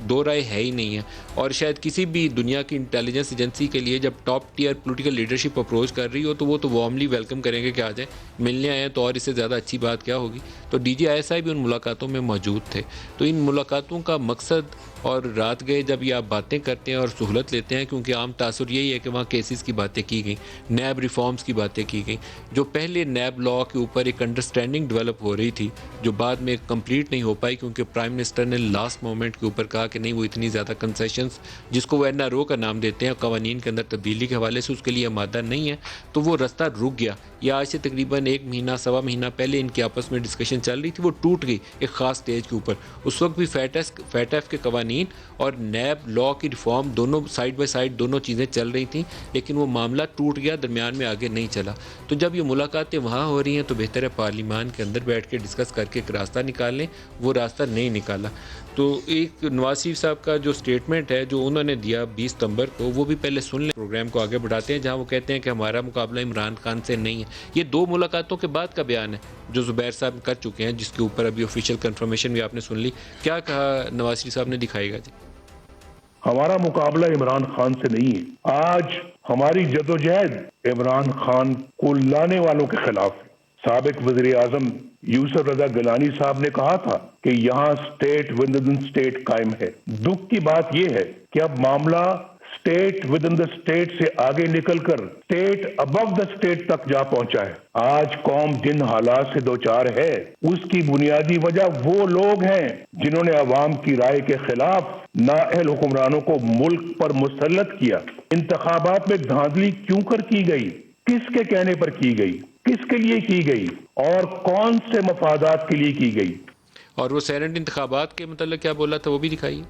دو رائے ہے ہی نہیں ہے. اور شاید کسی بھی دنیا کی انٹیلیجنس ایجنسی کے لیے جب top tier political leadership approach کر رہی ہو تو وہ تو وارملی ویلکم کریں گے کہ آ جائیں, ملنے آئے ہیں, تو اور اس سے زیادہ اچھی بات کیا ہوگی. تو D G I S I بھی ان ملاقاتوں میں موجود تھے. تو ان ملاقاتوں کا مقصد, اور رات گئے جب یہ آپ باتیں کرتے ہیں اور سہولت لیتے ہیں, کیونکہ عام تاثر یہی ہے کہ وہاں کیسز کی باتیں کی گئیں, نیب ریفارمز کی باتیں کی گئیں, جو پہلے نیب لا کے اوپر ایک انڈرسٹینڈنگ ڈیولپ ہو رہی تھی جو بعد میں کمپلیٹ نہیں ہو پائی, کیونکہ پرائم منسٹر نے لاسٹ مومنٹ کے اوپر کہا کہ نہیں وہ اتنی زیادہ کنسیشنز جس کو وہ این آر او کا نام دیتے ہیں قوانین کے اندر تبدیلی کے حوالے سے اس کے لیے آمادہ نہیں ہے, تو وہ رستہ رک گیا. یا آج سے تقریباً 1 مہینہ سوا مہینہ پہلے ان کی آپس میں ڈسکشن چل رہی تھی, وہ ٹوٹ گئی ایک خاص سٹیج کے اوپر. اس وقت بھی فیٹیف کے قوانین اور نیب لا کی ریفارم دونوں سائڈ بائی سائڈ دونوں چیزیں چل رہی تھیں, لیکن وہ معاملہ ٹوٹ گیا, درمیان میں آگے نہیں چلا. تو جب یہ ملاقاتیں وہاں ہو رہی ہیں تو بہتر ہے پارلیمان کے اندر بیٹھ کے ڈسکس کر کے ایک راستہ نکال لیں. وہ راستہ نہیں نکالا. تو ایک نواز شریف صاحب کا جو سٹیٹمنٹ ہے جو انہوں نے دیا 20 ستمبر کو, وہ بھی پہلے سن لیں, پروگرام کو آگے بڑھاتے ہیں, جہاں وہ کہتے ہیں کہ ہمارا مقابلہ عمران خان سے نہیں ہے. یہ 2 ملاقاتوں کے بعد کا بیان ہے جو زبیر صاحب کر چکے ہیں, جس کے اوپر ابھی آفیشیل کنفرمیشن بھی آپ نے سن لی. کیا کہا نواز شریف صاحب نے, دکھائے گا جی. ہمارا مقابلہ عمران خان سے نہیں ہے. آج ہماری جدوجہد عمران خان کو لانے والوں کے خلاف ہے. سابق وزیر اعظم یوسف رضا گیلانی صاحب نے کہا تھا کہ یہاں سٹیٹ ود ان سٹیٹ قائم ہے. دکھ کی بات یہ ہے کہ اب معاملہ state with in the state سے آگے نکل کر سٹیٹ ابو دا سٹیٹ تک جا پہنچا ہے. آج قوم جن حالات سے دوچار ہے اس کی بنیادی وجہ وہ لوگ ہیں جنہوں نے عوام کی رائے کے خلاف نااہل حکمرانوں کو ملک پر مسلط کیا. انتخابات میں دھاندلی کیوں کر کی گئی, کس کے کہنے پر کی گئی, کس کے لیے کی گئی, اور کون سے مفادات کے لیے کی گئی. اور وہ سینٹ انتخابات کے متعلق کیا بولا تھا وہ بھی دکھائیے.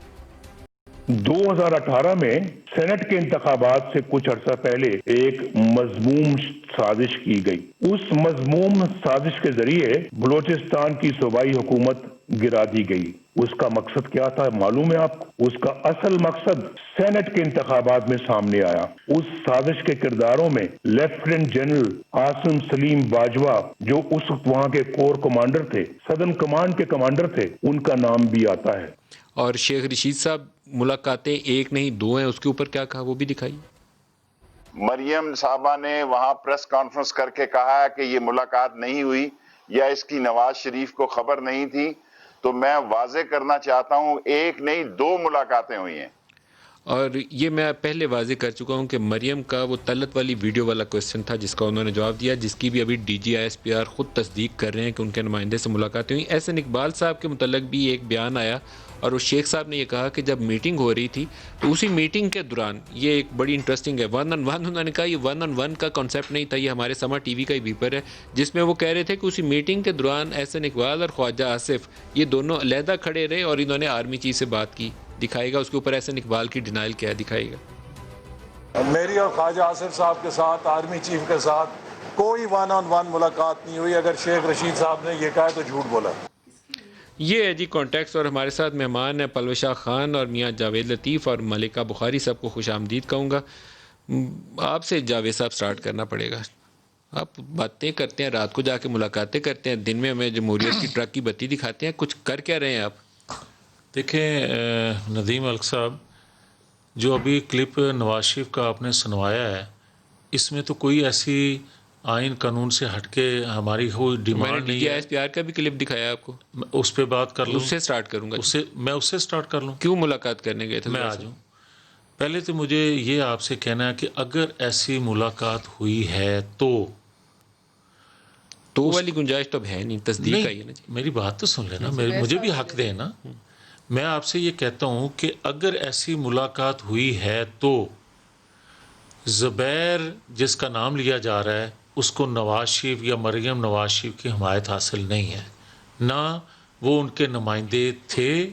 2018 میں سینٹ کے انتخابات سے کچھ عرصہ پہلے ایک مذموم سازش کی گئی. اس مذموم سازش کے ذریعے بلوچستان کی صوبائی حکومت گرا دی گئی. اس کا مقصد کیا تھا معلوم ہے آپ کو؟ اس کا اصل مقصد سینٹ کے انتخابات میں سامنے آیا. اس سازش کے کرداروں میں لیفٹیننٹ جنرل عاصم سلیم باجوہ جو اس وقت وہاں کے کور کمانڈر تھے, سدرن کمانڈ کے کمانڈر تھے, ان کا نام بھی آتا ہے. اور شیخ رشید صاحب ملاقاتیں 1 نہیں 2 ہیں, اس کے اوپر کیا کہا وہ بھی دکھائیے. مریم صاحبہ نے وہاں پریس کانفرنس کر کے کہا کہ یہ ملاقات نہیں ہوئی یا اس کی نواز شریف کو خبر نہیں تھی. تو میں واضح کرنا چاہتا ہوں 1 نہیں 2 ملاقاتیں ہوئی ہیں. اور یہ میں پہلے واضح کر چکا ہوں کہ مریم کا وہ طلت والی ویڈیو والا کویسچن تھا جس کا انہوں نے جواب دیا, جس کی بھی ابھی D G I S P R خود تصدیق کر رہے ہیں کہ ان کے نمائندے سے ملاقاتیں ہوئیں. احسن اقبال صاحب کے متعلق بھی ایک بیان آیا, اور وہ شیخ صاحب نے یہ کہا کہ جب میٹنگ ہو رہی تھی تو اسی میٹنگ کے دوران, یہ ایک بڑی انٹرسٹنگ ہے, 1 on 1 انہوں نے کہا یہ 1 on 1 کا کانسیپٹ نہیں تھا, یہ ہمارے سما ٹی وی کا ہی بیپر ہے, جس میں وہ کہہ رہے تھے کہ اسی میٹنگ کے دوران احسن اقبال اور خواجہ آصف یہ دونوں علیحدہ کھڑے رہے اور انہوں نے آرمی چیف سے بات کی. دکھائے گا اس کے اوپر احسن اقبال کی ڈینائل کیا ہے, دکھائے گا. میری اور خواجہ آصف صاحب کے ساتھ, آرمی چیف کے ساتھ کوئی 1 on 1 ملاقات نہیں ہوئی. اگر شیخ رشید صاحب نے یہ کہا تو جھوٹ بولا. یہ ہے جی کانٹیکس. اور ہمارے ساتھ مہمان ہیں پلوش شاہ خان اور میاں جاوید لطیف اور ملکہ بخاری. سب کو خوش آمدید کہوں گا. آپ سے جاوید صاحب سٹارٹ کرنا پڑے گا. آپ باتیں کرتے ہیں, رات کو جا کے ملاقاتیں کرتے ہیں, دن میں ہمیں جمہوریت کی ٹرک کی بتی دکھاتے ہیں, کچھ کر کیا رہے ہیں آپ؟ دیکھیں ندیم ملک صاحب, جو ابھی کلپ نواز شریف کا آپ نے سنوایا ہے اس میں تو کوئی ایسی آئین قانون سے ہٹ کے ہماری کوئی ڈیمانڈ نہیں ہے. ایس پی آر کا بھی کلپ دکھایا آپ کو, اس پہ بات کر لوں, اس سے سٹارٹ کروں گا. میں اس سے سٹارٹ کر لوں. کیوں ملاقات کرنے گئے تھے؟ میں آ جاؤں. پہلے تو مجھے یہ آپ سے کہنا ہے کہ اگر ایسی ملاقات ہوئی ہے تو والی گنجائش تو اب ہے نہیں, تصدیق آئی ہے نا جی. میری بات تو سن لینا, مجھے بھی حق دے نا. میں آپ سے یہ کہتا ہوں کہ اگر ایسی ملاقات ہوئی ہے تو زبیر جس کا نام لیا جا رہا ہے اس کو نواز شریف یا مریم نواز شریف کی حمایت حاصل نہیں ہے, نہ وہ ان کے نمائندے تھے,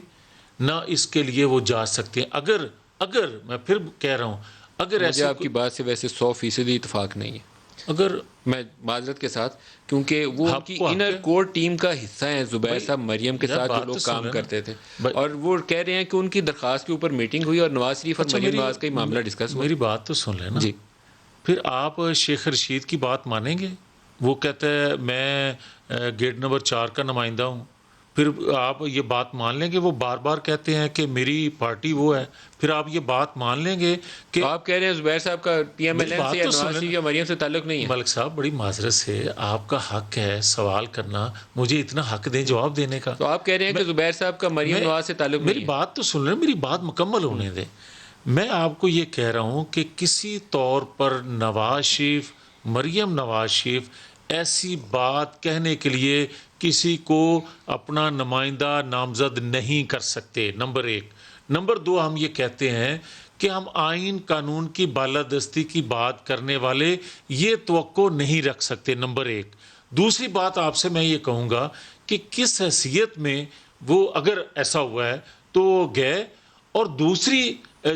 نہ اس کے لیے وہ جا سکتے ہیں. اگر میں پھر کہہ رہا ہوں, اگر ایسے آپ کی بات سے ویسے 100% اتفاق نہیں ہے, اگر میں معذرت کے ساتھ, کیونکہ وہ ان کی انر کور ٹیم کا حصہ ہیں زبیر صاحب مریم کے ساتھ جو لوگ کام کرتے تھے, اور وہ کہہ رہے ہیں کہ ان کی درخواست کے اوپر میٹنگ ہوئی اور نواز شریف اور مریم نواز کا ہی معاملہ ڈسکس ہوا. میری بات تو سن لینا جی. پھر آپ شیخ رشید کی بات مانیں گے؟ وہ کہتا ہے میں گیٹ نمبر 4 کا نمائندہ ہوں, پھر آپ یہ بات مان لیں گے؟ وہ بار بار کہتے ہیں کہ میری پارٹی وہ ہے، پھر آپ یہ بات مان لیں گے کہ آپ کہہ رہے ہیں زبیر صاحب کا پی ایم ایل این سے یا نواز شریف یا مریم سے تعلق نہیں ہے؟ ملک صاحب بڑی معذرت سے آپ کا حق ہے سوال کرنا، مجھے اتنا حق دیں جواب دینے کا. تو آپ کہہ رہے ہیں کہ زبیر صاحب کا مریم نواز سے تعلق نہیں ہے؟ میری بات تو سن لیں، میری بات مکمل ہونے دیں. میں آپ کو یہ کہہ رہا ہوں کہ کسی طور پر نواز شریف، مریم نواز شریف ایسی بات کہنے کے لیے کسی کو اپنا نمائندہ نامزد نہیں کر سکتے، نمبر ایک. نمبر دو، ہم یہ کہتے ہیں کہ ہم آئین قانون کی بالادستی کی بات کرنے والے یہ توقع نہیں رکھ سکتے، نمبر ایک. دوسری بات آپ سے میں یہ کہوں گا کہ کس حیثیت میں وہ اگر ایسا ہوا ہے تو وہ گئے. اور دوسری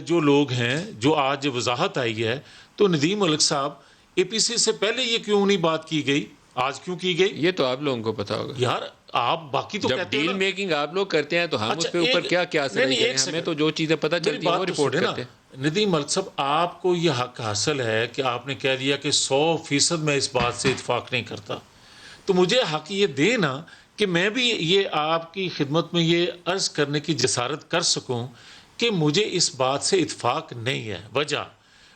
جو لوگ ہیں جو آج وضاحت آئی ہے، تو ندیم ملک صاحب اے پی سی سے پہلے یہ کیوں نہیں بات کی گئی، آج کیوں کی گئی؟ یہ تو آپ لوگوں کو پتا ہوگا یار آپ باقی تو جب کہتے ہیں ڈیل نا. میکنگ آپ لوگ کرتے ہیں تو ہم اچھا، اس پہ اوپر کیا کیا اثر نہیں، ایک ہمیں سیکنڈ. تو جو چیزیں پتہ میری چلتی ہیں بات وہ تو رپورٹ سنیں کرتے نا. ہیں. ندیم ملک صاحب آپ کو یہ حق حاصل ہے کہ آپ نے کہہ دیا کہ 100% میں اس بات سے اتفاق نہیں کرتا، تو مجھے حق یہ دے نا کہ میں بھی یہ آپ کی خدمت میں یہ عرض کرنے کی جسارت کر سکوں کہ مجھے اس بات سے اتفاق نہیں ہے. وجہ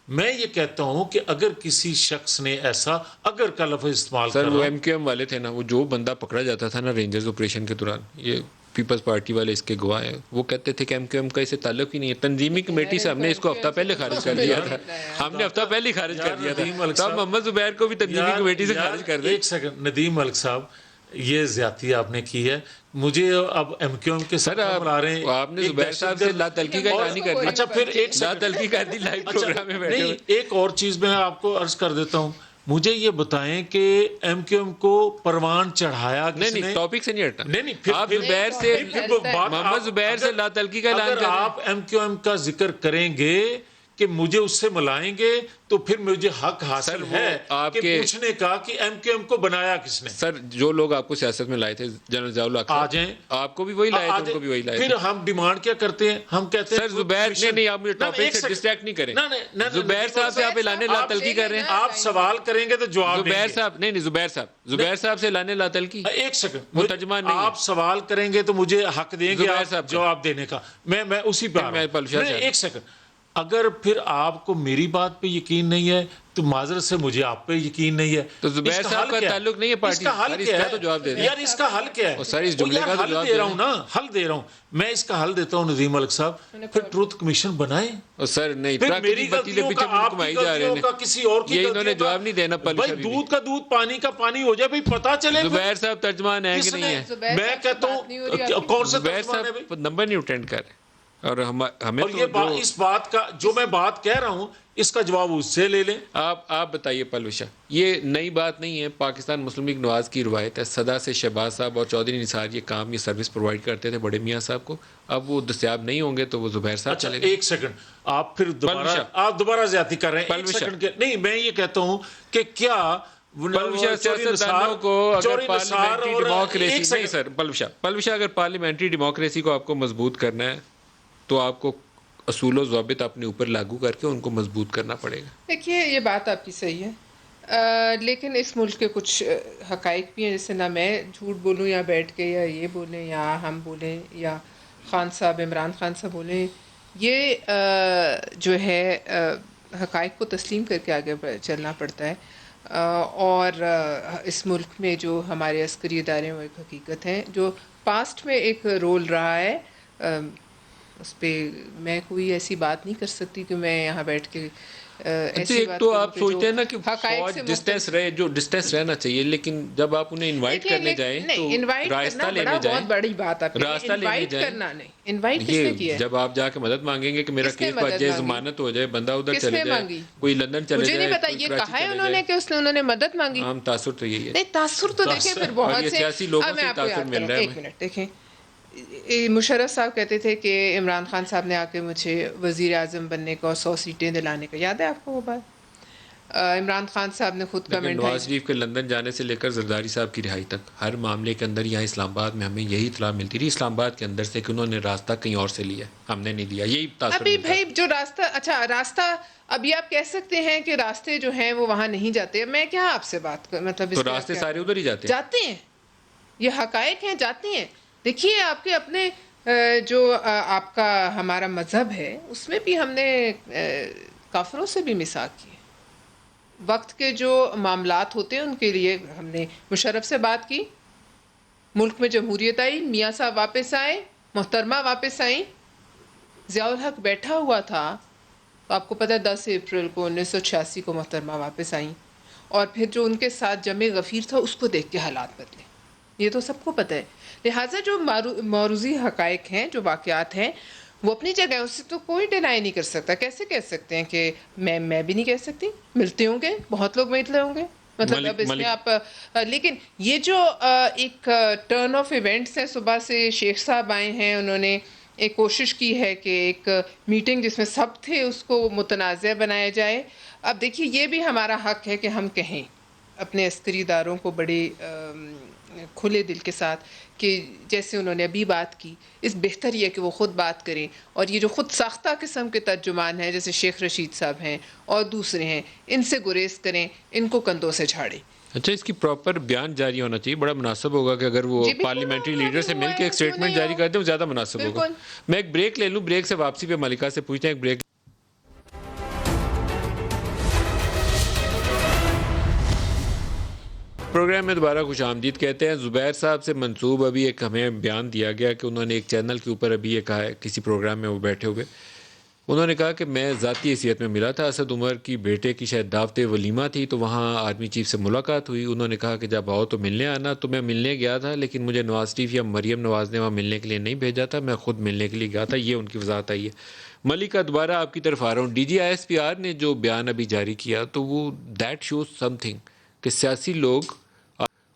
میں یہ کہتا ہوں کہ اگر کسی شخص نے ایسا اگر کا لفظ استعمال سر کر وہ رہا ایم کیو ایم والے تھے نا، وہ جو بندہ پکڑا جاتا تھا نا رینجرز آپریشن کے دوران، یہ پیپلز پارٹی والے اس کے گواہ ہیں، وہ کہتے تھے کہ ایم کیو ایم کا اسے تعلق ہی نہیں ہے. تنظیمی کمیٹی سے ہم نے اس کو ہفتہ پہلے خارج کر دیا تھا، ہم نے ہفتہ پہلے خارج کر دیا تھا. تو اب محمد زبیر کو بھی تنظیمی کمیٹی سے خارج کر دیں. ایک سیکنڈ ندیم ملک صاحب، یہ زیادتی آپ نے کی ہے. مجھے اب ایم کیو ایم کے سر ساتھ بلا رہے ہیں، آپ نے زبیر صاحب سے لا تلقی کا اعلان ہی کر دیا. اچھا پھر ایک لا تلقی کر دی لائیو پروگرام میں بیٹھے نہیں، ہوئے. ایک اور چیز میں آپ کو عرض کر دیتا ہوں. مجھے یہ بتائیں کہ ایم کیو ایم کو پروان چڑھایا کس نے؟ نہیں ٹاپک سے نہیں ہٹا. نہیں آپ زبیر سے محمد زبیر سے لا تلقی کا اعلان اگر کر آپ ایم کیو ایم کا ذکر کریں گے کہ مجھے اس سے ملائیں گے تو پھر مجھے حق حاصل ہے کہ پوچھنے کا کہ ایم کیو ایم کو بنایا کس نے. سر جو لوگ آپ کو سیاست میں لائے تھے جنرل ضیاء الحق آ جائیں، آپ کو بھی وہی لائے تھے، ان کو بھی وہی لائے تھے. پھر ہم ڈیمانڈ کیا کرتے ہیں؟ ہم کہتے ہیں سر زبیر نہیں آپ مجھے ٹاپک سے ڈسٹریکٹ نہیں کریں. زبیر صاحب سے آپ اعلان لا تلقی کر رہے ہیں. آپ سوال کریں گے تو جواب دیں زبیر گے. صاحب نہیں زبیر صاحب سے اعلان لا تلقی. ایک سیکنڈ، وہ ترجمان نہیں ہے. آپ سوال کریں گے تو مجھے حق دیں گے زبیر آپ صاحب جواب دینے کا. میں اسی پہ آ رہا ہوں. ایک سیکنڈ، اگر پھر آپ کو میری بات پہ یقین نہیں ہے تو معذرت سے مجھے آپ پہ یقین نہیں ہے. تو زبیر صاحب کا تعلق نہیں ہے پارٹی سے. اس کا تو جواب دے دیں یار، اس کا حل کیا ہے؟ سر اس جملے کا حل دے رہا ہوں نا، حل دے رہا ہوں میں. اس کا حل دیتا ہوں ندیم ملک صاحب، پھر ٹروتھ کمیشن بنائیں. سر نہیں پھر میری غلطیوں کا، آپ کی غلطیوں کا، کسی اور کی یہ انہوں نے جواب نہیں دینا. بھائی دودھ کا دودھ، پانی کا پانی ہو جائے، بھائی پتہ چلے. زبیر صاحب ترجمان ہے کہ نہیں ہے؟ میں کہتا ہوں کون سے زبیر صاحب نمبر نہیں اٹینڈ کر رہے. اور ہمیں اور یہ اس بات کا جو میں بات کہہ رہا ہوں اس کا جواب اس سے لے لیں. آپ بتائیے پلوشا، یہ نئی بات نہیں ہے. پاکستان مسلم لیگ نواز کی روایت ہے، صدا سے شہباز صاحب اور چودھری نثار یہ کام، یہ سروس پرووائڈ کرتے تھے بڑے میاں صاحب کو. اب وہ دستیاب نہیں ہوں گے تو وہ زبیر صاحب چلے گئے. ایک سیکنڈ، آپ پھر دوبارہ زیادتی کر رہے ہیں. ایک سیکنڈ کے نہیں، میں یہ کہتا ہوں کہ کیا سیاستدانوں کو اگر پارلیمنٹری ڈیموکریسی نہیں سر پلوشا اگر پارلیمنٹری ڈیموکریسی کو آپ کو مضبوط کرنا ہے تو آپ کو اصول و ضوابط اپنے اوپر لاگو کر کے ان کو مضبوط کرنا پڑے گا. دیکھیے یہ بات آپ کی صحیح ہے، لیکن اس ملک کے کچھ حقائق بھی ہیں، جیسے نہ میں جھوٹ بولوں یا بیٹھ کے یا یہ بولیں یا ہم بولیں یا خان صاحب عمران خان صاحب بولیں. یہ جو ہے حقائق کو تسلیم کر کے آگے چلنا پڑتا ہے. اور اس ملک میں جو ہمارے عسکری ادارے ہیں وہ ایک حقیقت ہیں جو پاسٹ میں ایک رول رہا ہے. اس پہ میں کوئی ایسی بات نہیں کر سکتی کہ میں یہاں بیٹھ کے ایک تو آپ سوچتے ہیں نا کہ فوج ڈسٹینس رہنا چاہیے، لیکن جب آپ انہیں انوائٹ کرنے جائیں تو راستہ لینے جائیں، بہت بڑی بات آپ راستہ لینے جائیں. انوائٹ کس نے کیا؟ جب آپ جا کے مدد مانگیں گے کہ میرا کیس بچ جائے، ضمانت ہو جائے، بندہ ادھر چلے جائے، کوئی لندن چلے جائے، مجھے نہیں پتا یہ کہا ہے انہوں نے کہ انہوں نے مدد مانگی. عام تاثر تو یہی ہے. نہیں تاثر تو دیکھیں پھر بہت سے سیاسی لوگوں سے تاثر مل رہا ہے. ایک منٹ دیکھیں، مشرف صاحب کہتے تھے کہ عمران خان صاحب نے آ کے مجھے وزیر اعظم بننے کا اور 100 سیٹیں دلانے کا، یاد ہے آپ کو وہ بات؟ عمران خان صاحب نے خود کمنٹ، نواز شریف کے لندن جانے سے لے کر زرداری صاحب کی رہائی تک ہر معاملے کے اندر یہاں اسلام آباد میں ہمیں یہی اطلاع ملتی رہی اسلام آباد کے اندر سے کہ انہوں نے راستہ کہیں اور سے لیا، ہم نے نہیں دیا. یہی تاثر ابھی بھائی جو راستہ، اچھا راستہ ابھی آپ کہہ سکتے ہیں کہ راستے جو ہیں وہ وہاں نہیں جاتے. میں کیا آپ سے بات کر، مطلب تو راستے سارے ادھر ہی جاتے ہیں، یہ حقائق ہیں، جاتے ہیں. دیکھیے آپ کے اپنے جو آپ کا ہمارا مذہب ہے اس میں بھی ہم نے کافروں سے بھی میثاق کی ہے. وقت کے جو معاملات ہوتے ہیں ان کے لیے ہم نے مشرف سے بات کی، ملک میں جمہوریت آئی، میاں صاحب واپس آئے، محترمہ واپس آئیں. ضیاء الحق بیٹھا ہوا تھا تو آپ کو پتہ ہے 10 اپریل کو 1986 کو محترمہ واپس آئیں، اور پھر جو ان کے ساتھ جمع غفیر تھا اس کو دیکھ کے حالات بدلے. یہ تو سب کو پتہ ہے. لہٰذا جو موروثی حقائق ہیں، جو واقعات ہیں، وہ اپنی جگہ، اس سے تو کوئی ڈینائی نہیں کر سکتا. کیسے کہہ سکتے ہیں کہ میں بھی نہیں کہہ سکتی، ملتے ہوں گے، بہت لوگ ملتے ہوں گے، مطلب اب اس میں آپ لیکن یہ جو ایک ٹرن آف ایونٹس ہے، صبح سے شیخ صاحب آئے ہیں، انہوں نے ایک کوشش کی ہے کہ ایک میٹنگ جس میں سب تھے اس کو متنازع بنایا جائے. اب دیکھیے یہ بھی ہمارا حق ہے کہ ہم کہیں اپنے عسکری اداروں کو بڑے کھلے دل کے ساتھ کہ جیسے انہوں نے ابھی بات کی، اس بہتر یہ کہ وہ خود بات کریں، اور یہ جو خود ساختہ قسم کے ترجمان ہیں جیسے شیخ رشید صاحب ہیں اور دوسرے ہیں، ان سے گریز کریں، ان کو کندھوں سے جھاڑیں. اچھا، اس کی پراپر بیان جاری ہونا چاہیے. بڑا مناسب ہوگا کہ اگر وہ جی بالکل، پارلیمنٹری لیڈر سے مل ہوا کے ہے، ایک کیوں اسٹیٹمنٹ نہیں جاری ہو؟ کر دیں، وہ زیادہ مناسب ہوگا. بالکل. میں ایک بریک لے لوں، بریک سے واپسی پہ ملکہ سے پوچھتے ہیں. ایک بریک. پروگرام میں دوبارہ خوش آمدید کہتے ہیں. زبیر صاحب سے منسوب ابھی ایک ہمیں بیان دیا گیا کہ انہوں نے ایک چینل کے اوپر ابھی یہ کہا ہے، کسی پروگرام میں وہ بیٹھے ہوئے، انہوں نے کہا کہ میں ذاتی حیثیت میں ملا تھا. اسد عمر کی بیٹے کی شاید دعوت ولیمہ تھی تو وہاں آرمی چیف سے ملاقات ہوئی. انہوں نے کہا کہ جب آؤ تو ملنے آنا. تو میں ملنے گیا تھا، لیکن مجھے نواز شریف یا مریم نواز نے وہاں ملنے کے لیے نہیں بھیجا تھا، میں خود ملنے کے لیے گیا تھا. یہ ان کی وضاحت آئی ہے. ملکہ دوبارہ آپ کی طرف آ رہا ہوں. D G I S P R نے جو بیان ابھی جاری کیا تو وہ دیٹ شوز سم تھنگ کہ سیاسی لوگ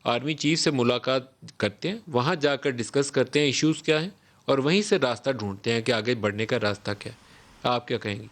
آرمی چیف سے ملاقات کرتے ہیں، وہاں جا کر ڈسکس کرتے ہیں ایشوز کیا ہیں، اور وہیں سے راستہ ڈھونڈتے ہیں کہ آگے بڑھنے کا راستہ کیا ہے. آپ کیا کہیں گی؟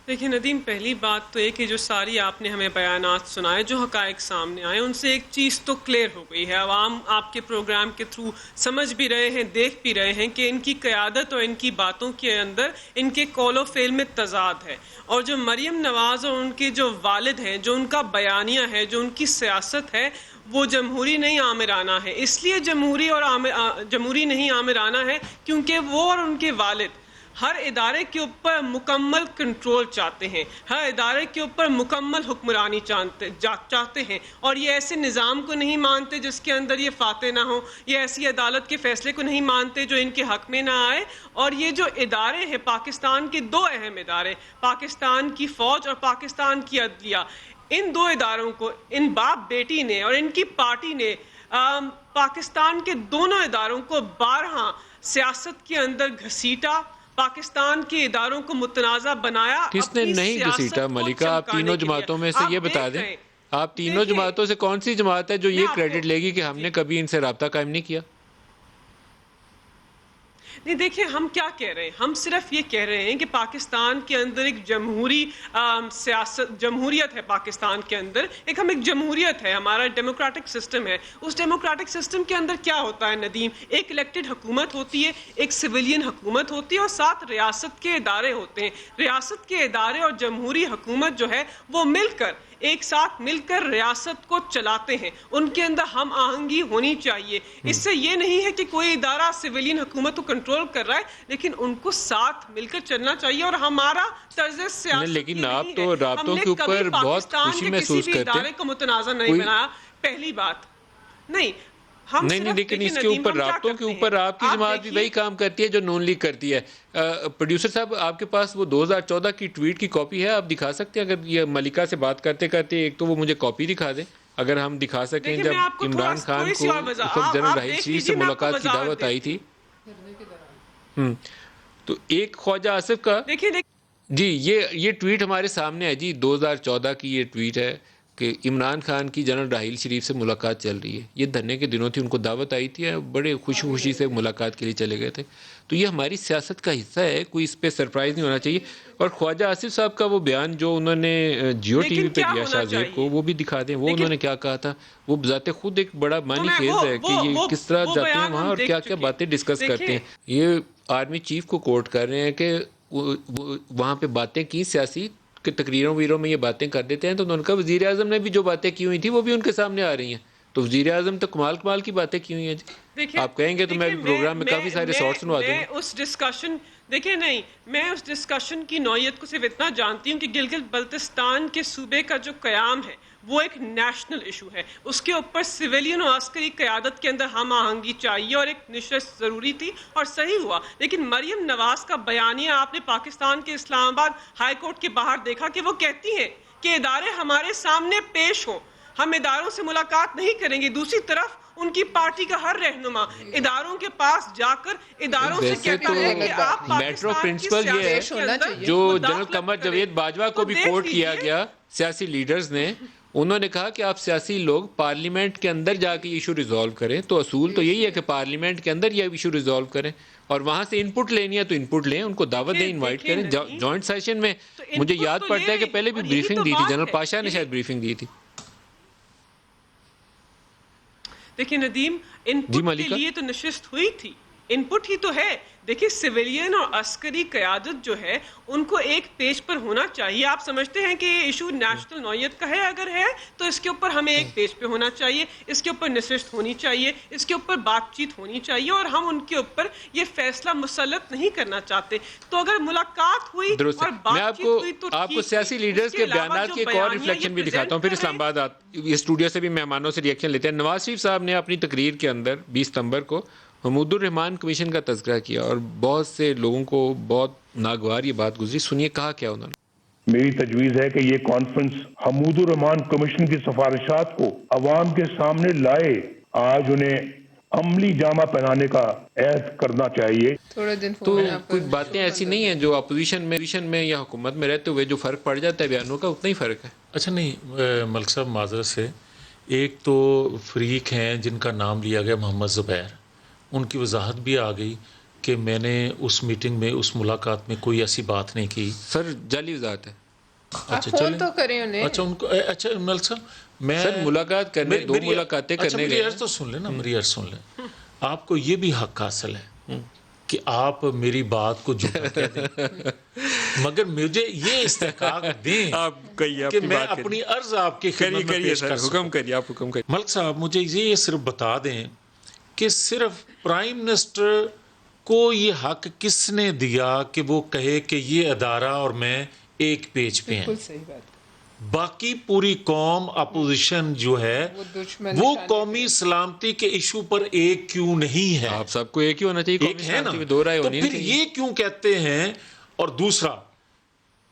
دیکھیں ندیم، پہلی بات تو یہ کہ جو ساری آپ نے ہمیں بیانات سنائے، جو حقائق سامنے آئے، ان سے ایک چیز تو کلیئر ہو گئی ہے. عوام آپ کے پروگرام کے تھرو سمجھ بھی رہے ہیں، دیکھ بھی رہے ہیں کہ ان کی قیادت اور ان کی باتوں کے اندر ان کے قول و فعل میں تضاد ہے. اور جو مریم نواز اور ان کے جو والد ہیں، جو ان کا بیانیہ ہے، جو ان کی سیاست ہے، وہ جمہوری نہیں آمرانہ ہے. اس لیے جمہوری نہیں آمرانہ ہے کیونکہ وہ اور ان کے والد ہر ادارے کے اوپر مکمل کنٹرول چاہتے ہیں، ہر ادارے کے اوپر مکمل حکمرانی چاہتے ہیں، اور یہ ایسے نظام کو نہیں مانتے جس کے اندر یہ فاتح نہ ہو، یہ ایسی عدالت کے فیصلے کو نہیں مانتے جو ان کے حق میں نہ آئے. اور یہ جو ادارے ہیں، پاکستان کے دو اہم ادارے، پاکستان کی فوج اور پاکستان کی عدلیہ، ان دو اداروں کو ان باپ بیٹی نے اور ان کی پارٹی نے پاکستان کے دونوں اداروں کو بارہا سیاست کے اندر گھسیٹا، پاکستان کے اداروں کو متنازع بنایا. کس نے نہیں گھسیٹا ملکہ؟ آپ تینوں جماعتوں میں سے یہ بتا دیں، آپ تینوں جماعتوں سے کون سی جماعت ہے جو یہ کریڈٹ لے گی کہ ہم نے کبھی ان سے رابطہ قائم نہیں کیا؟ نہیں، دیکھیں ہم کیا کہہ رہے ہیں، ہم صرف یہ کہہ رہے ہیں کہ پاکستان کے اندر ایک جمہوریت ہے. پاکستان کے اندر ہم ایک جمہوریت ہے، ہمارا ڈیموکریٹک سسٹم ہے. اس ڈیموکریٹک سسٹم کے اندر کیا ہوتا ہے ندیم؟ ایک الیکٹڈ حکومت ہوتی ہے، ایک سویلین حکومت ہوتی ہے، اور ساتھ ریاست کے ادارے ہوتے ہیں. ریاست کے ادارے اور جمہوری حکومت جو ہے وہ ایک ساتھ مل کر ریاست کو چلاتے ہیں. ان کے اندر ہم آہنگی ہونی چاہیے. اس سے یہ نہیں ہے کہ کوئی ادارہ سویلین حکومت کو کنٹرول کر رہا ہے، لیکن ان کو ساتھ مل کر چلنا چاہیے. اور ہمارا طرز سیاست لیکن آپ تو رابطوں کے اوپر بہت خوشی محسوس کرتے ہیں. ادارے کو متنازع نہیں بنایا، پہلی بات. نہیں، لیکن اس کے اوپر رابطوں کے اوپر آپ کی جماعت بھی وہی کام کرتی ہے جو نون لیگ کرتی ہے. پروڈیوسر صاحب، آپ کے پاس وہ 2014 کی ٹویٹ کی کاپی ہے؟ آپ دکھا سکتے ہیں؟ اگر یہ ملکہ سے بات کرتے کرتے ایک تو وہ مجھے کاپی دکھا دیں، اگر ہم دکھا سکیں جب عمران خان کو اس وقت جنرل راحیل شریف سے ملاقات کی دعوت آئی تھی تو ایک خواجہ آصف کا جی یہ ٹویٹ ہمارے سامنے ہے جی. 2014 کی یہ ٹویٹ ہے کہ عمران خان کی جنرل راحیل شریف سے ملاقات چل رہی ہے. یہ دھرنے کے دنوں تھی، ان کو دعوت آئی تھی، بڑے خوشی سے ملاقات کے لیے چلے گئے تھے. تو یہ ہماری سیاست کا حصہ ہے، کوئی اس پہ سرپرائز نہیں ہونا چاہیے. اور خواجہ آصف صاحب کا وہ بیان جو انہوں نے جیو ٹی وی پہ دیا شاہ زیب کو، وہ بھی دکھا دیں. وہ انہوں نے کیا کہا تھا؟ وہ ذات خود ایک بڑا معنی خیز ہے کہ یہ کس طرح جاتے ہیں وہاں اور کیا کیا باتیں ڈسکس کرتے ہیں. یہ آرمی چیف کو کوٹ کر رہے ہیں کہ وہاں پہ باتیں کی سیاسی کہ تقریروں ویروں میں یہ باتیں کر دیتے ہیں. تو ان کا وزیر اعظم نے بھی جو باتیں کی ہوئی تھی وہ بھی ان کے سامنے آ رہی ہیں. تو وزیر اعظم تو کمال کی باتیں کی ہوئی ہیں جی. آپ کہیں گے تو میں پروگرام میں کافی سارے شارٹ سنوا دوں گا. اس ڈسکشن دیکھیں نہیں، میں اس ڈسکشن کی نوعیت کو صرف اتنا جانتی ہوں کہ گلگت بلتستان کے صوبے کا جو قیام ہے وہ ایک نیشنل ایشو ہے. اس کے اوپر سویلین اور عسکری قیادت کے اندر ہم آہنگی چاہیے اور ایک نشست ضروری تھی اور صحیح ہوا. لیکن مریم نواز کا بیانیہ آپ نے پاکستان کے اسلام آباد ہائی کورٹ کے باہر دیکھا کہ وہ کہتی ہیں کہ ادارے ہمارے سامنے پیش ہوں، ہم اداروں سے ملاقات نہیں کریں گے. دوسری طرف ان کی پارٹی کا ہر رہنما اداروں کے پاس جا کر اداروں سے کہتا ہے کہ آپ میٹرو پرنسپل یہ ہے جو جنرل قمر جاوید باجوہ کو بھی کوٹ کیا گیا سیاسی لیڈرز نے. انہوں نے کہا کہ آپ سیاسی لوگ پارلیمنٹ کے اندر جا کے ایشو ریزالو کریں. تو اصول تو یہی ہے کہ پارلیمنٹ کے اندر یہ ایشو ریزالو کریں اور وہاں سے ان پٹ لینی ہے تو ان پٹ لیں، ان کو دعوت دیں، انوائٹ کریں. جوائنٹ سیشن میں مجھے یاد پڑتا ہے کہ پہلے بھی بریفنگ دی تھی، جنرل پاشا نے شاید بریفنگ دی تھی. دیکھیں ندیم، ان پٹ کے لیے تو نشست ہوئی تھی، ان پٹ ہی تو ہے. دیکھیں سویلین اور عسکری قیادت جو ہے ان کو ایک پیج پر ہونا چاہیے. آپ سمجھتے ہیں کہ یہ ایشو نیشنل نوعیت کا ہے؟ اگر ہے تو اس کے اوپر ہمیں ایک پیج پہ ہونا چاہیے، اس کے اوپر نشست ہونی چاہیے، اس کے اوپر بات چیت ہونی چاہیے، اور ہم ان کے اوپر یہ فیصلہ مسلط نہیں کرنا چاہتے. تو اگر ملاقات ہوئی اور بات چیت ہوئی تو آپ کو سیاسی لیڈرز کے بیانات کی ایک اور ریفلیکشن بھی دکھاتا ہوں. پھر اسلام آباد اسٹوڈیو سے بھی مہمانوں سے ریئیکشن لیتے ہیں. نواز شریف صاحب نے اپنی تقریر کے اندر 20 ستمبر کو حمود الرحمان کمیشن کا تذکرہ کیا اور بہت سے لوگوں کو بہت ناگوار یہ بات گزری. سنیے کہا کیا انہوں نے. میری تجویز ہے کہ یہ کانفرنس حمود الرحمان کمیشن کی سفارشات کو عوام کے سامنے لائے. آج انہیں عملی جامہ پہنانے کا عہد کرنا چاہیے. تو کچھ باتیں ایسی نہیں ہیں جو اپوزیشن میں یا حکومت میں رہتے ہوئے جو فرق پڑ جاتا ہے بیانوں کا، اتنا ہی فرق ہے. اچھا نہیں ملک صاحب، معذرت سے، ایک تو فریق ہیں جن کا نام لیا گیا محمد زبیر، ان کی وضاحت بھی آ گئی کہ میں نے اس میٹنگ میں اس ملاقات میں کوئی ایسی بات نہیں کی. سر جعلی وضاحت ہے. اچھا فون تو کریں انہیں. اچھا ان کو اچھا ملک صاحب میں سر ملاقات کرنے دو ملاقاتیں کرنے گئے. میری عرض تو سن لیں نا، میری عرض سن لیں. آپ کو یہ بھی حق حاصل ہے کہ آپ میری بات کو جھوٹا کہہ دیں، مگر مجھے یہ استحقاق دیں کہ میں اپنی عرض آپ کی خدمت میں پیش کر سکوں. حکم کریے، آپ حکم کریے. ملک صاحب مجھے یہ صرف بتا دیں کہ صرف پرائم منسٹر کو یہ حق کس نے دیا کہ وہ کہے کہ یہ ادارہ اور میں ایک پیج پہ ہیں؟ باقی پوری قوم اپوزیشن جو ہے وہ قومی سلامتی کے ایشو پر ایک کیوں نہیں ہے؟ آپ سب کو ایک ہی ہونا چاہیے، ایک ہے نا. تو پھر یہ کیوں کہتے ہیں؟ اور دوسرا،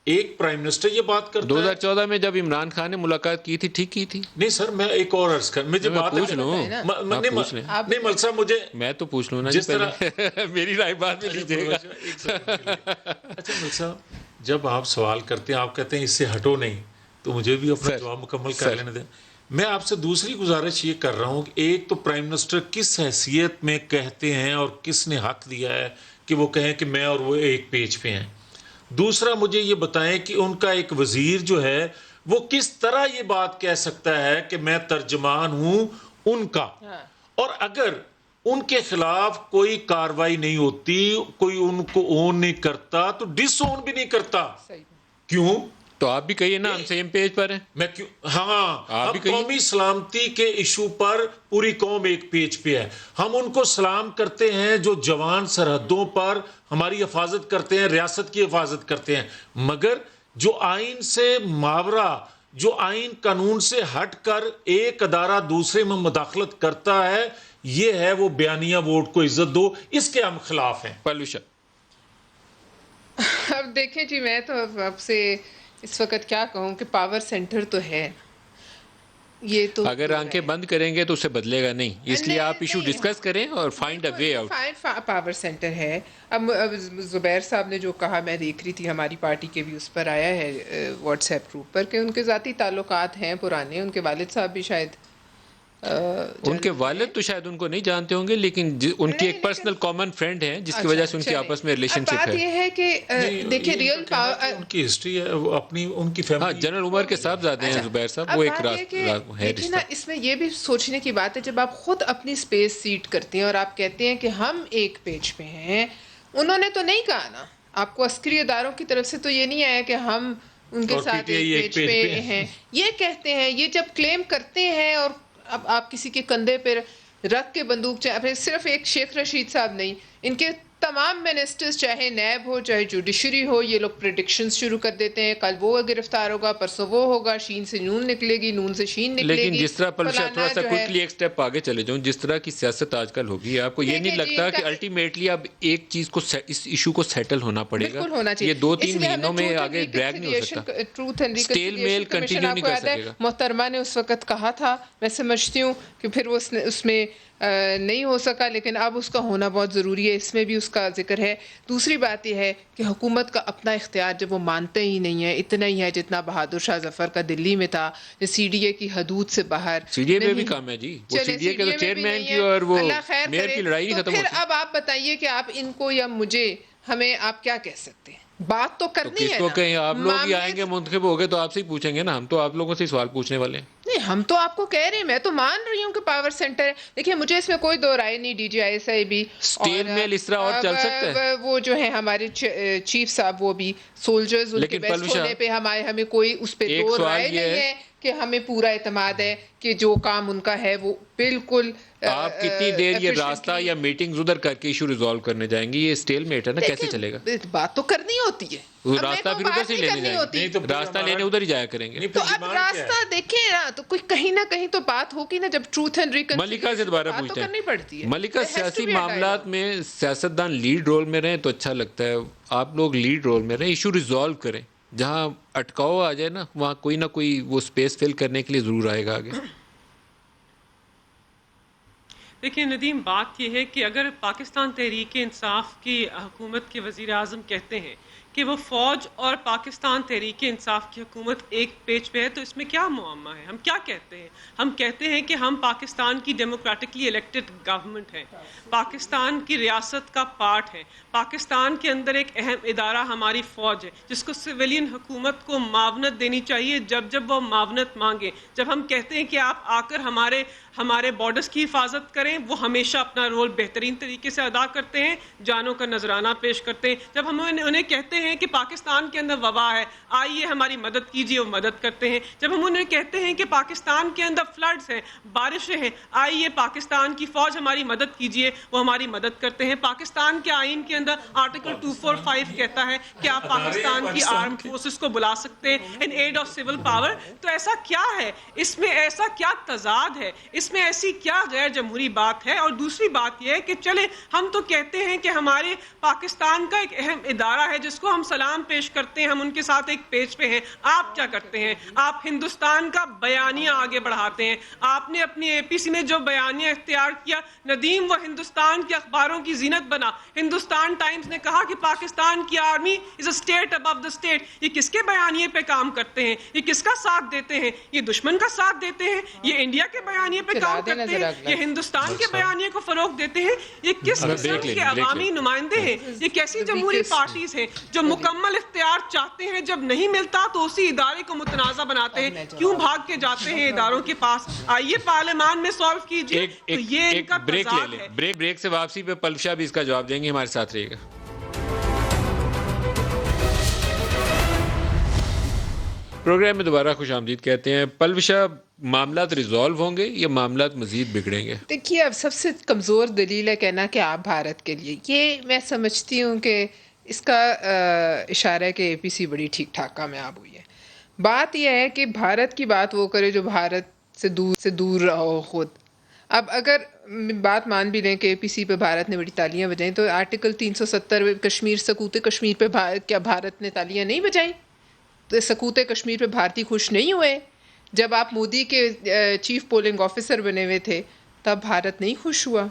ایک پرائم منسٹر یہ بات کرتا ہے 2014 میں جب عمران خان نے ملاقات کی تھی، ٹھیک کی تھی. نہیں سر، میں ایک اور عرض کر مجھے بات پوچھ لوں. نہیں ملک صاحب مجھے میں تو پوچھ لوں نا جس طرح میری رائے بات میں لیجیے گا. اچھا ملک صاحب، جب آپ سوال کرتے ہیں آپ کہتے ہیں اس سے ہٹو نہیں، تو مجھے بھی اپنا جواب مکمل کر لینے دیں. میں آپ سے دوسری گزارش یہ کر رہا ہوں کہ ایک تو پرائم منسٹر کس حیثیت میں کہتے ہیں اور کس نے حق دیا ہے کہ وہ کہیں کہ میں اور وہ ایک پیج پہ ہیں. دوسرا مجھے یہ بتائیں کہ ان کا ایک وزیر جو ہے وہ کس طرح یہ بات کہہ سکتا ہے کہ میں ترجمان ہوں ان کا، اور اگر ان کے خلاف کوئی کاروائی نہیں ہوتی، کوئی ان کو اون نہیں کرتا تو ڈس اون بھی نہیں کرتا. کیوں؟ تو آپ بھی کہیے نا ہم سیم پیج پر ہیں. میں کیوں؟ ہاں، ہم قومی سلامتی کے ایشو پر پوری قوم ایک پیج پہ ہے. ہم ان کو سلام کرتے ہیں جو جوان سرحدوں پر ہماری حفاظت کرتے ہیں، ریاست کی حفاظت کرتے ہیں، مگر جو آئین سے ماورا، جو آئین قانون سے ہٹ کر ایک ادارہ دوسرے میں مداخلت کرتا ہے، یہ ہے وہ بیانیہ ووٹ کو عزت دو، اس کے ہم خلاف ہیں. پلوشا اب دیکھیں جی، میں تو آپ سے اس وقت کیا کہوں کہ پاور سینٹر تو ہے، یہ تو اگر آنکھیں بند کریں گے تو اسے بدلے گا نہیں، اس لیے آپ ایشو ڈسکس کریں اور find a way out. Power centre ہے. اب زبیر صاحب نے جو کہا میں دیکھ رہی تھی، ہماری پارٹی کے بھی اس پر آیا ہے واٹس ایپ گروپ پر کہ ان کے ذاتی تعلقات ہیں پرانے. ان کے والد صاحب بھی شاید ان کے والد تو شاید ان کو نہیں جانتے ہوں گے، لیکن ان کی ایک پرسنل کامن فرینڈ ہے جس کی وجہ سے ان کی آپس میں ریلیشن شپ ہے. بات یہ ہے کہ دیکھیں ریئل ان کی ہسٹری ہے اپنی، ان کی فیملی. ہاں، جنرل عمر کے صاحبزادے ہیں زبیر صاحب، وہ ایک ہے رشتہ. اس میں یہ بھی سوچنے کی بات ہے جب آپ خود اپنی سپیس سیٹ کرتے ہیں اور آپ کہتے ہیں کہ ہم ایک پیج پہ ہیں. انہوں نے تو نہیں کہا نا، آپ کو عسکری اداروں کی طرف سے تو یہ نہیں آیا کہ ہم ان کے ساتھ ایک پیج پہ ہیں. یہ کہتے ہیں، یہ جب کلیم کرتے ہیں اور اب آپ کسی کے کندھے پہ رکھ کے بندوق چاہے، صرف ایک شیخ رشید صاحب نہیں، ان کے تمام منسٹرز، چاہے نیب ہو چاہے جوڈیشری ہو، یہ لوگ پریڈکشنز شروع کر دیتے ہیں، کل وہ گرفتار ہوگا، پرسوں وہ ہوگا، شین سے نون نکلے گی، نون سے شین نکلے گی. لیکن جس طرح پلوشا فلانا تھوڑا سا جو ہے- کوئکلی ایک سٹیپ آگے چلے جاؤں، جس طرح کی سیاست آج کل ہوگی، آپ کو یہ نہیں دیکھیں جی، لگتا ان کہ کا- الٹیمیٹلی اب ایک چیز کو، اس ایشو کو سیٹل ہونا پڑے گا؟ بالکل ہونا چاہیے. یہ 2-3 مہینوں میں آگے ڈریگ نہیں ہو سکتا. Truth and still mail reconciliation commission continue آپ نہیں کو کر یاد ہے سکے گا. محترمہ نے اس وقت کہا تھا، میں سمجھتی ہوں کہ پھر وہ اس میں نہیں ہو سکا، لیکن اب اس کا ہونا بہت ضروری ہے، اس میں بھی اس کا ذکر ہے. دوسری بات یہ ہے کہ حکومت کا اپنا اختیار جب وہ مانتے ہی نہیں ہے، اتنا ہی ہے جتنا بہادر شاہ ظفر کا دلی میں تھا، سی ڈی اے کی حدود سے باہر. سی ڈی اے میں بھی نہیں. کام ہے جی، وہ چلیں، سی ڈی اے کے CDA تو میں بھی چیئرمین نہیں کی ہے. اور وہ اللہ خیر میئر کرے. کی لڑائی نہیں تو ختم پھر ہوتی. اب آپ بتائیے کہ آپ ان کو یا مجھے، ہمیں آپ کیا کہہ سکتے ہیں؟ بات تو تو کرنی کس ہے کو نا. کہیں آپ لوگ ہی معاملے آئیں گے منتخب ہو گئے تو آپ سے ہی پوچھیں گے نا، ہم تو آپ لوگوں سے ہی سوال پوچھنے والے ہیں. نہیں، ہم تو آپ کو کہہ رہے ہیں، میں تو مان رہی ہوں کہ پاور سینٹر ہے. دیکھیے مجھے اس میں کوئی دو رائے نہیں، D G I S I بھی اسٹیل میل اس طرح اور چل سکتا ہے. وہ جو ہے ہمارے چیف صاحب، وہ بھی سولجرز، ان کے لیکن بیسٹ پلوشا، ہونے پہ ہمیں کوئی اس پہ ایک دو سوال رائے یہ نہیں ہے کہ ہمیں پورا اعتماد ہے کہ جو کام ان کا ہے وہ بالکل آپ کتنی دیر یہ راستہ efficiently- یا میٹنگ ادھر کر کے ایشو ریزالو کرنے جائیں گی؟ یہ اسٹیل میٹ ہے نا، کیسے چلے گا؟ دیکھیں، بات تو کرنی ہوتی ہے. وہ اب میں راستہ کو پھر ادھر بات سے ہی نہیں لینے کرنی جائیں ہوتی. گے. نہیں تو پھر راستہ ہمارا- لینے ادھر ہی جایا کریں گے. نہیں، تو پھر اب ڈیمانڈ کیا راستہ ہے؟ دیکھیں نا، تو کوئی کہیں نہ کہیں تو بات ہوگی نا. جب ٹروتھ اینڈ ملکہ سے ریکنسیلیشن دوبارہ بات تو پوچھتے کرنی ہیں. پڑتی ہے. ملکہ، There has to سیاسی be a معاملات dialogue. میں سیاستدان لیڈ رول میں رہیں تو اچھا لگتا ہے. آپ لوگ لیڈ رول میں رہیں، ایشو ریزالو کریں. جہاں اٹکاؤ آ جائے نا، وہاں کوئی نہ کوئی وہ اسپیس فل کرنے کے لیے ضرور آئے گا آگے. دیکھیں ندیم، بات یہ ہے کہ اگر پاکستان تحریک انصاف کی حکومت کے وزیر اعظم کہتے ہیں کہ وہ فوج اور پاکستان تحریک انصاف کی حکومت ایک پیج پہ ہے، تو اس میں کیا معمہ ہے؟ ہم کیا کہتے ہیں؟ ہم کہتے ہیں کہ ہم پاکستان کی ڈیموکریٹکلی الیکٹڈ گورنمنٹ ہیں، پاکستان کی ریاست کا پارٹ ہے، پاکستان کے اندر ایک اہم ادارہ ہماری فوج ہے جس کو سویلین حکومت کو معاونت دینی چاہیے جب وہ معاونت مانگے. جب ہم کہتے ہیں کہ آپ آ کر ہمارے بارڈرز کی حفاظت کریں، وہ ہمیشہ اپنا رول بہترین طریقے سے ادا کرتے ہیں، جانوں کا نذرانہ پیش کرتے ہیں. جب ہم انہیں کہتے ہیں کہ پاکستان کے اندر وبا ہے، آئیے ہماری مدد کیجیے، وہ مدد کرتے ہیں. جب ہم انہیں کہتے ہیں کہ پاکستان کے اندر فلڈز ہیں، بارشیں ہیں، آئیے پاکستان کی فوج ہماری مدد کیجیے، وہ ہماری مدد کرتے ہیں. پاکستان کے آئین کے اندر آرٹیکل 245 کہتا ہے کہ آپ پاکستان کی آرم فورسز کو بلا سکتے ہیں ان ایڈ آف سول پاور. تو ایسا کیا ہے اس میں؟ ایسا کیا تضاد ہے اس میں؟ ایسی کیا غیر جمہوری بات ہے؟ اور دوسری بات یہ ہے کہ چلے ہم تو کہتے ہیں کہ ہمارے پاکستان کا ایک اہم ادارہ ہے جس کو ہم سلام پیش کرتے ہیں، ہم ان کے ساتھ ایک پیج پہ ہیں. آپ کیا کرتے ہیں؟ آپ ہندوستان کا بیانیہ آگے بڑھاتے ہیں. آپ نے اپنی اے پی سی میں جو بیانیہ اختیار کیا ندیم، وہ ہندوستان کے اخباروں کی زینت بنا. ہندوستان ٹائمز نے کہا کہ پاکستان کی army is a state above the state. یہ کس کے بیانیے پہ کام کرتے ہیں؟ یہ کس کا ساتھ دیتے ہیں؟ یہ دشمن کا ساتھ دیتے ہیں؟ یہ انڈیا کے بیانیے پہ کام کرتے ہیں؟ یہ ہندوستان کے بیانیے کو فروغ دیتے ہیں؟ یہ کس قسم کے عوامی نمائندے ہیں؟ یہ کیسی جمہوری پارٹیز ہیں جو مکمل اختیار چاہتے ہیں، جب نہیں ملتا تو اسی ادارے کو متنازع بناتے ہیں؟ کیوں بھاگ کے جاتے ہیں اداروں کے پاس؟ آئیے پارلیمان میں سالو کیجیے. تو یہ ان کا بریک لے تضاد لیں. ہے. بریک سے واپسی پہ پلوشا بھی اس کا جواب دیں گے. ہمارے ساتھ رہیے گا. پروگرام میں دوبارہ خوش آمدید کہتے ہیں. پلوشا، معاملات ریزالو ہوں گے یا معاملات مزید بگڑیں گے؟ دیکھیے، اب سب سے کمزور دلیل ہے کہنا کہ آپ بھارت کے لیے، یہ میں سمجھتی ہوں کہ اس کا اشارہ ہے کہ اے پی سی بڑی ٹھیک ٹھاک کامیاب ہوئی ہے. بات یہ ہے کہ بھارت کی بات وہ کرے جو بھارت سے دور رہو خود. اب اگر بات مان بھی لیں کہ اے پی سی پہ بھارت نے بڑی تالیاں بجائیں، تو آرٹیکل 370 کشمیر سکوت کشمیر پہ کیا بھارت نے تالیاں نہیں بجائیں؟ تو سکوت کشمیر پہ بھارتی خوش نہیں ہوئے؟ جب آپ مودی کے چیف پولنگ آفیسر بنے ہوئے تھے تب بھارت نہیں خوش ہوا؟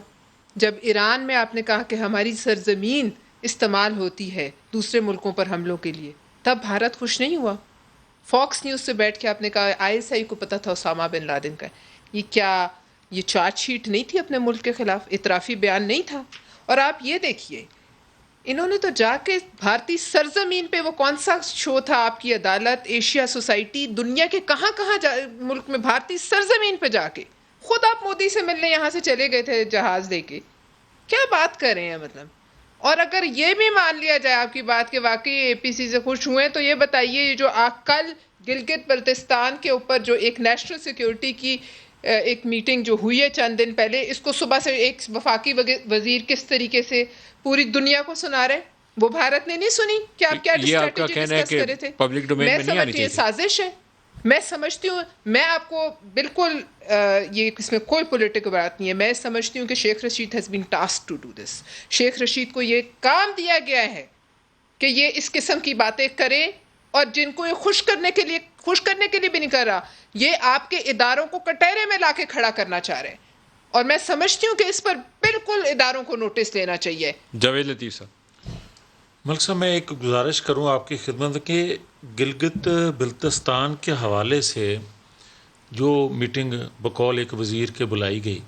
جب ایران میں آپ نے کہا کہ ہماری سرزمین استعمال ہوتی ہے دوسرے ملکوں پر حملوں کے لیے، تب بھارت خوش نہیں ہوا؟ فاکس نیوز سے بیٹھ کے آپ نے کہا آئی ایس آئی کو پتہ تھا اسامہ بن لادن کا. یہ چارج شیٹ نہیں تھی اپنے ملک کے خلاف؟ اعترافی بیان نہیں تھا؟ اور آپ یہ دیکھیے، انہوں نے تو جا کے بھارتی سرزمین پہ، وہ کون سا شو تھا آپ کی عدالت، ایشیا سوسائٹی، دنیا کے کہاں ملک میں بھارتی سرزمین پہ جا کے خود آپ مودی سے ملنے یہاں سے چلے گئے تھے جہاز لے کے. کیا بات کر رہے ہیں مطلب؟ اور اگر یہ بھی مان لیا جائے آپ کی بات کہ واقعی اے پی سی سے خوش ہوئے، تو یہ بتائیے یہ جو کل گلگت بلتستان کے اوپر جو ایک نیشنل سیکیورٹی کی ایک میٹنگ جو ہوئی ہے چند دن پہلے، اس کو صبح سے ایک وفاقی وزیر کس طریقے سے پوری دنیا کو سنا رہے، وہ بھارت نے نہیں سنی کہ آپ کیا یہ آپ کا اسٹریٹجی کہنا ہے ڈسکس کہ کرے تھے. پبلک ڈومین میں نہیں آنی سمجھتی ہوں چاہیے. سازش ہے، میں سمجھتی ہوں، میں آپ کو بالکل یہ اس میں کوئی پولیٹیکل بات نہیں ہے، میں سمجھتی ہوں کہ Sheikh Rashid has been task to do this. Sheikh Rashid کو یہ کام دیا گیا ہے کہ یہ اس قسم کی باتیں کرے، اور جن کو یہ خوش کرنے کے لیے بھی نہیں کر رہا، یہ آپ کے اداروں کو کٹہرے میں لا کے کھڑا کرنا چاہ رہے ہیں. اور میں سمجھتی ہوں کہ اس پر بالکل اداروں کو نوٹس لینا چاہیے. جاوید لطیف صاحب. ملک صاحب، میں ایک گزارش کروں آپ کی خدمت کہ گلگت بلتستان کے حوالے سے جو میٹنگ بقول ایک وزیر کے بلائی گئی،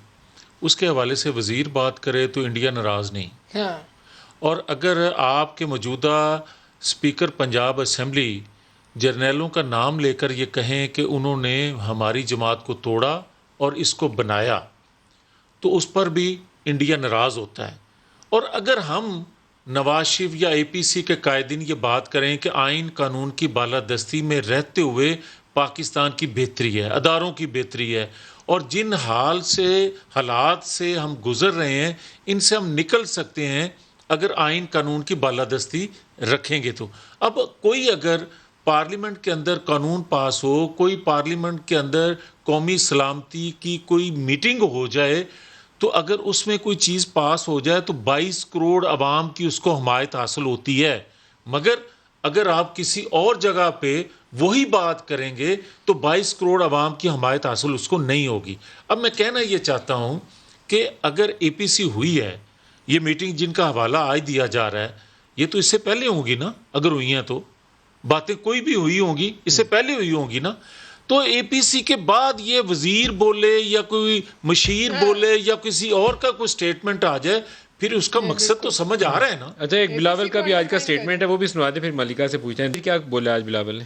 اس کے حوالے سے وزیر بات کرے تو انڈیا ناراض نہیں. ہاں، اور اگر آپ کے موجودہ اسپیکر پنجاب اسمبلی جرنیلوں کا نام لے کر یہ کہیں کہ انہوں نے ہماری جماعت کو توڑا اور اس کو بنایا، تو اس پر بھی انڈیا ناراض ہوتا ہے. اور اگر ہم نواز شریف یا اے پی سی کے قائدین یہ بات کریں کہ آئین قانون کی بالادستی میں رہتے ہوئے پاکستان کی بہتری ہے، اداروں کی بہتری ہے، اور جن حالات سے ہم گزر رہے ہیں ان سے ہم نکل سکتے ہیں اگر آئین قانون کی بالادستی رکھیں گے. تو اب کوئی اگر پارلیمنٹ کے اندر قانون پاس ہو، کوئی پارلیمنٹ کے اندر قومی سلامتی کی کوئی میٹنگ ہو جائے، تو اگر اس میں کوئی چیز پاس ہو جائے تو 22 کروڑ عوام کی اس کو حمایت حاصل ہوتی ہے. مگر اگر آپ کسی اور جگہ پہ وہی بات کریں گے تو 22 کروڑ عوام کی حمایت حاصل اس کو نہیں ہوگی. اب میں کہنا یہ چاہتا ہوں کہ اگر اے پی سی ہوئی ہے، یہ میٹنگ جن کا حوالہ آج دیا جا رہا ہے، یہ تو اس سے پہلے ہوں گی نا. اگر ہوئی ہیں تو باتیں کوئی بھی ہوئی ہوں گی، اس سے پہلے ہوئی ہوں گی نا. تو اے پی سی کے بعد یہ وزیر بولے یا کوئی مشیر بولے یا کسی اور کا کوئی سٹیٹمنٹ آ جائے، پھر اس کا مقصد تو سمجھ آ رہا ہے نا. اچھا، ایک بلاول کا بھی آج کا سٹیٹمنٹ ہے، وہ بھی سنوا دیں، پھر ملکہ سے پوچھتے ہیں کیا بولا آج بلاول نے.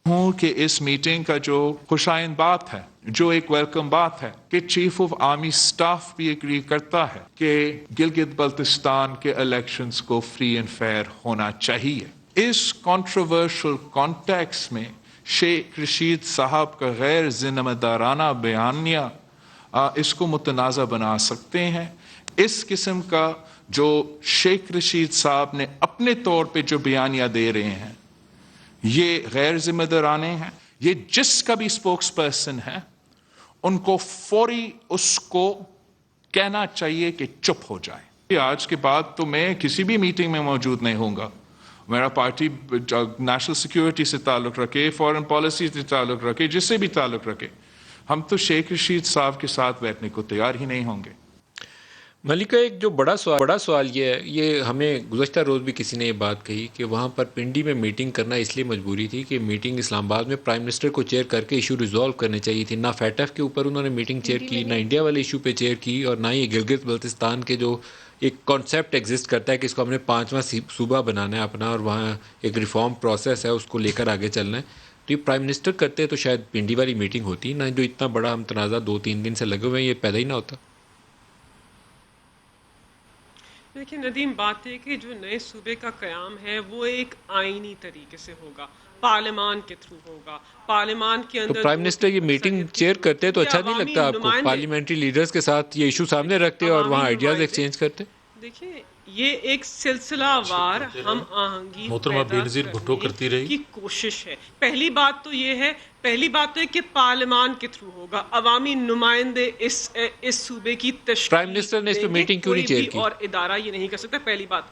ہوں کہ اس میٹنگ کا جو خوشائند بات ہے، جو ایک ویلکم بات ہے کہ چیف آف آرمی سٹاف بھی ایگری کرتا ہے کہ گلگت بلتستان کے الیکشنز کو فری اینڈ فیئر ہونا چاہیے. اس کنٹروورشل کانٹیکس میں شیخ رشید صاحب کا غیر ذمہ دارانہ بیانیہ اس کو متنازع بنا سکتے ہیں. اس قسم کا جو شیخ رشید صاحب نے اپنے طور پہ جو بیانیہ دے رہے ہیں یہ غیر ذمہ دارانے ہیں. یہ جس کا بھی اسپوکس پرسن ہے ان کو فوری اس کو کہنا چاہیے کہ چپ ہو جائے. آج کے بعد تو میں کسی بھی میٹنگ میں موجود نہیں ہوں گا. میرا پارٹی نیشنل سیکیورٹی سے تعلق رکھے، فارن پالیسی سے تعلق رکھے، جس سے بھی تعلق رکھے، ہم تو شیخ رشید صاحب کے ساتھ بیٹھنے کو تیار ہی نہیں ہوں گے. ملکہ، ایک جو بڑا سوال یہ ہے، یہ ہمیں گزشتہ روز بھی کسی نے یہ بات کہی کہ وہاں پر پنڈی میں میٹنگ کرنا اس لیے مجبوری تھی کہ میٹنگ اسلام آباد میں پرائم منسٹر کو چیئر کر کے ایشو ریزالو کرنے چاہیے تھی. نہ فیٹف کے اوپر انہوں نے میٹنگ چیئر کی، نہ انڈیا والے ایشو پہ چیئر کی، اور نہ ہی گلگت بلتستان کے جو ایک کانسیپٹ ایگزسٹ کرتا ہے کہ اس کو ہم نے 5واں صوبہ بنانا ہے اپنا، اور وہاں ایک ریفارم پروسیس ہے، اس کو لے کر آگے چلنا ہے. تو یہ پرائم منسٹر کرتے تو شاید پنڈی والی میٹنگ ہوتی نہ، جو اتنا بڑا ہم تنازع 2-3 دن سے لگے ہوئے ہیں یہ پیدا ہی نہ ہوتا. دیکھیں ندیم، بات ہے کہ جو نئے صوبے کا قیام ہے وہ ایک آئینی طریقے سے ہوگا، پارلیمان کے تھرو ہوگا. پارلیمان کے اندر تو پرائم منسٹر یہ میٹنگ چیئر کرتے تو اچھا نہیں لگتا آپ کو؟ پارلیمنٹری لیڈرز کے ساتھ یہ ایشو سامنے رکھتے اور وہاں آئیڈیاز ایکسچینج کرتے. دیکھیں، یہ ایک سلسلہ وار ہم آہنگی محترمہ بینظیر بھٹو کرتی رہی کی کوشش ہے. پہلی بات تو یہ ہے کہ پارلیمان کے تھرو ہوگا، عوامی نمائندے اس صوبے کی تشکیل پرائم منسٹر نے اس پہ میٹنگ کیوں نہیں چیئر کی؟ اور ادارہ یہ نہیں کر سکتا، پہلی بات.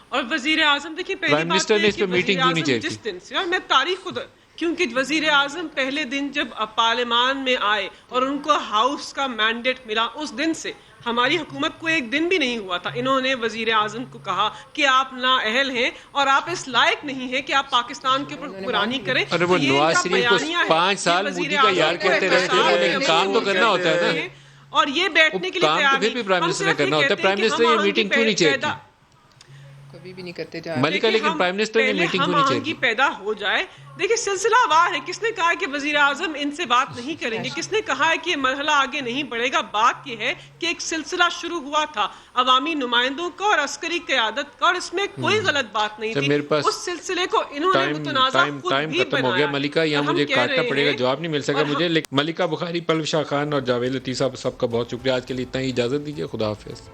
اور وزیر اعظم، دیکھیں پہلی بات ہے کہ وزیر اعظم جس دن سے، اور میں تاریخ خود، کیونکہ وزیر اعظم پہلے دن جب پارلیمان میں آئے اور ان کو ہاؤس کا مینڈیٹ ملا، اس دن سے ہماری حکومت کو ایک دن بھی نہیں ہوا تھا انہوں نے وزیر اعظم کو کہا کہ آپ نااہل ہیں اور آپ اس لائق نہیں ہیں کہ آپ پاکستان کے اوپر حکمرانی کریں. ارے وہ نواز شریف کو 5 سال مودی کا یار کہتے رہے تھے، لیکن کام تو کرنا ہوتا ہے نا. اور یہ بیٹھنے کے لیے کام تو پھر بھی پرائم منسٹر نے کرنا ہوتا ہے. پرائم منسٹر یہ میٹنگ کیوں نہیں چیئر کی؟ ابھی بھی نہیں کرتے جا رہے. ملکہ لیکن پرائم منسٹر نے میٹنگ ہم ہونی آہنگی چاہیے. پیدا ہو جائے. دیکھیں سلسلہ وار ہے. کس نے کہا ہے کہ وزیر اعظم ان سے بات نہیں کریں گے؟ کس نے کہا ہے کہ یہ مرحلہ آگے نہیں بڑھے گا؟ بات یہ ہے کہ ایک سلسلہ شروع ہوا تھا عوامی نمائندوں کا اور عسکری قیادت کا، اور اس میں کوئی غلط بات نہیں تھی. اس سلسلے کو انہوں نے متنازع خود بھی ختم ہو گیا. بنایا. ملکہ یہاں مجھے کاٹنا پڑے گا، جواب نہیں مل سکا مجھے. لیکن ملکہ بخاری، پلو شاہ خان اور جاوید لطیف صاحب، سب کا بہت شکریہ. آج کے لیے اتنا ہی، اجازت دیجیے. خدا حافظ.